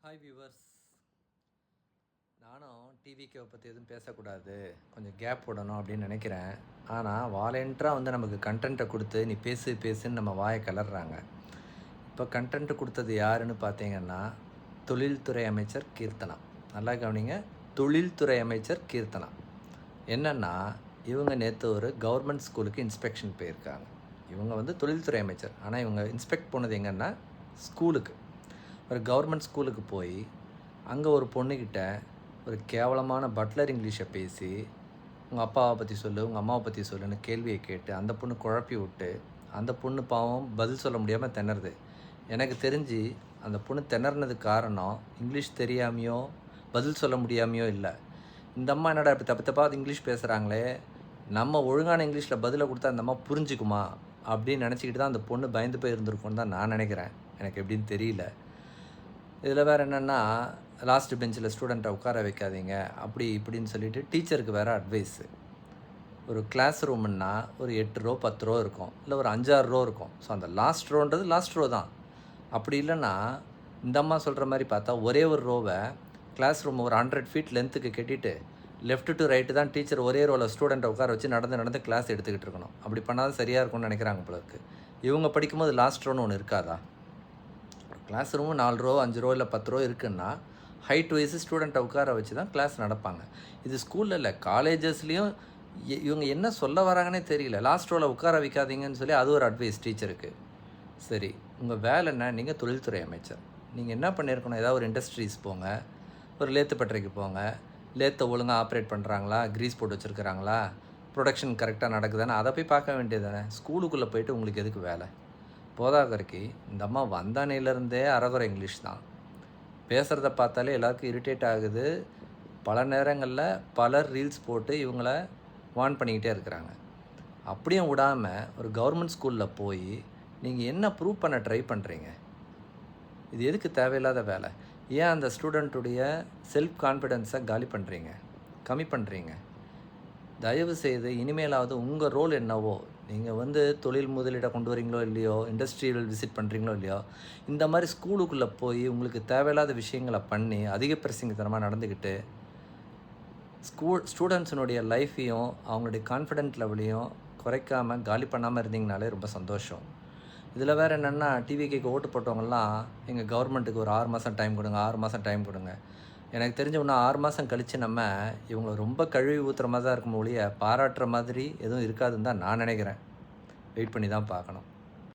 Hi viewers, நானும் டிவிக்கே பற்றி எதுவும் பேசக்கூடாது, கொஞ்சம் கேப் விடணும் அப்படின்னு நினைக்கிறேன். ஆனால் வாலண்டியராக நமக்கு கண்டென்ட்டை கொடுத்து நீ பேசு பேசுன்னு நம்ம வாயை கிளறாங்க. இப்போ கண்டென்ட்டு கொடுத்தது யாருன்னு பார்த்தீங்கன்னா, தொழில்துறை அமைச்சர் கீர்த்தனா. நல்லா கவனிங்க, தொழில்துறை அமைச்சர் கீர்த்தனா. என்னென்னா, இவங்க நேற்று ஒரு கவர்மெண்ட் ஸ்கூலுக்கு இன்ஸ்பெக்ஷன் போயிருக்காங்க. இவங்க தொழில்துறை அமைச்சர், ஆனால் இவங்க இன்ஸ்பெக்ட் போனது எங்கன்னா ஸ்கூலுக்கு. ஒரு கவர்மெண்ட் ஸ்கூலுக்கு போய் அங்கே ஒரு பொண்ணுக்கிட்ட ஒரு கேவலமான பட்லர் இங்கிலீஷை பேசி, உங்கள் அப்பாவை பற்றி சொல்லு, உங்கள் அம்மாவை பற்றி சொல்லுன்னு கேள்வியை கேட்டு அந்த பொண்ணு குழப்பி விட்டு, அந்த பொண்ணு பாவம் பதில் சொல்ல முடியாமல் திணறுது. எனக்கு தெரிஞ்சு அந்த பொண்ணு திணறினதுக்கு காரணம் இங்கிலீஷ் தெரியாமையோ பதில் சொல்ல முடியாமையோ இல்லை. இந்த அம்மா என்னடா இப்படி தப்பு தப்பாக இங்கிலீஷ் பேசுகிறாங்களே, நம்ம ஒழுங்கான இங்கிலீஷில் பதிலை கொடுத்தா அந்த அம்மா புரிஞ்சுக்குமா அப்படின்னு நினச்சிக்கிட்டு தான் அந்த பொண்ணு பயந்து போய் இருந்திருக்குன்னு தான் நான் நினைக்கிறேன். எனக்கு எப்படின்னு தெரியல. இதில் வேறு என்னென்னா, லாஸ்ட் பெஞ்சில் ஸ்டூடெண்ட்டை உட்கார வைக்காதீங்க அப்படி இப்படின்னு சொல்லிவிட்டு டீச்சருக்கு வேறு அட்வைஸு. ஒரு கிளாஸ் ரூமுன்னா ஒரு 8 ரோ 10 ரோ இருக்கும், இல்லை ஒரு 5-6 ரோ இருக்கும். ஸோ அந்த லாஸ்ட் ரோ தான். அப்படி இல்லைன்னா இந்த அம்மா சொல்கிற மாதிரி பார்த்தா ஒரே ஒரு ரோவை கிளாஸ் ரூம் ஒரு 100 ஃபீட் லென்த்துக்கு கட்டிட்டு லெஃப்ட் டு ரைட்டு தான் டீச்சர் ஒரே ரோவில் ஸ்டூடெண்ட்டை உட்கார வச்சு நடந்து கிளாஸ் எடுத்துக்கிட்டு இருக்கணும். அப்படி பண்ணால் சரியாக இருக்கும்னு நினைக்கிறாங்க போல இருக்குது. இவங்க படிக்கும்போது லாஸ்ட் ரோன்னு ஒன்று இருக்காதா? கிளாஸ் ரூமு 4 ரோ 5 ரோ இல்லை 10 ரோ இருக்குன்னா ஹைட் வைஸு ஸ்டூடெண்ட்டை உட்கார வச்சு தான் கிளாஸ் நடப்பாங்க. இது ஸ்கூலில் இல்லை, காலேஜஸ்லேயும் இவங்க என்ன சொல்ல வராங்கன்னே தெரியல. லாஸ்ட் ரோவில் உட்கார வைக்காதீங்கன்னு சொல்லி அது ஒரு அட்வைஸ் டீச்சருக்கு. சரி, உங்கள் வேலை என்ன? நீங்கள் தொழில்துறை அமைச்சர். நீங்கள் என்ன பண்ணியிருக்கணும்? ஏதாவது ஒரு இண்டஸ்ட்ரீஸ் போங்க, ஒரு லேத்து பட்டறைக்கு போங்க. லேத்தை ஒழுங்காக ஆப்ரேட் பண்ணுறாங்களா, க்ரீஸ் போட்டு வச்சுருக்கிறாங்களா, ப்ரொடக்ஷன் கரெக்டாக நடக்குதானே அதை போய் பார்க்க வேண்டியது தானே. ஸ்கூலுக்குள்ளே போய்ட்டு உங்களுக்கு எதுக்கு வேலை? போதாகரைக்கு இந்த அம்மா வந்தானையிலேருந்தே அரைகுறை இங்கிலீஷ் தான் பேசுகிறத பார்த்தாலே எல்லாருக்கும் இரிட்டேட் ஆகுது. பல நேரங்களில் பலர் ரீல்ஸ் போட்டு இவங்கள வார்ன் பண்ணிக்கிட்டே இருக்கிறாங்க. அப்படியும் விடாமல் ஒரு கவர்மெண்ட் ஸ்கூலில் போய் நீங்கள் என்ன ப்ரூவ் பண்ண ட்ரை பண்ணுறீங்க? இது எதுக்கு தேவையில்லாத வேலை? ஏன் அந்த ஸ்டூடெண்ட்டுடைய செல்ஃப் கான்ஃபிடென்ஸை காலி பண்ணுறீங்க, கம்மி பண்ணுறீங்க? தயவு செய்து இனிமேலாவது உங்கள் ரோல் என்னவோ, நீங்கள் தொழில் முதலீடை கொண்டு வரீங்களோ இல்லையோ, இண்டஸ்ட்ரியல் விசிட் பண்ணுறீங்களோ இல்லையோ, இந்த மாதிரி ஸ்கூலுக்குள்ளே போய் உங்களுக்கு தேவையில்லாத விஷயங்களை பண்ணி அதிக பிரசங்கத்தனமாக நடந்துக்கிட்டு ஸ்டூடெண்ட்ஸினுடைய லைஃப்பையும் அவங்களுடைய கான்ஃபிடென்ட் லெவலையும் குறைக்காமல் காலி பண்ணாமல் இருந்தீங்கனாலே ரொம்ப சந்தோஷம். இதில் வேறு என்னென்னா, டிவிக்கு ஓட்டு போட்டவங்கலாம் எங்கள் கவர்மெண்ட்டுக்கு ஒரு 6 மாதம் டைம் கொடுங்க, 6 மாதம் டைம் கொடுங்க. எனக்கு தெரிஞ்ச இன்னும் 6 மாதம் கழித்து நம்ம இவங்களை ரொம்ப கழுவி ஊற்றுற மாதிரி தான் இருக்கும் ஒழிய பாராட்டுற மாதிரி எதுவும் இருக்காதுன்னு தான் நான் நினைக்கிறேன். வெயிட் பண்ணி தான் பார்க்கணும்.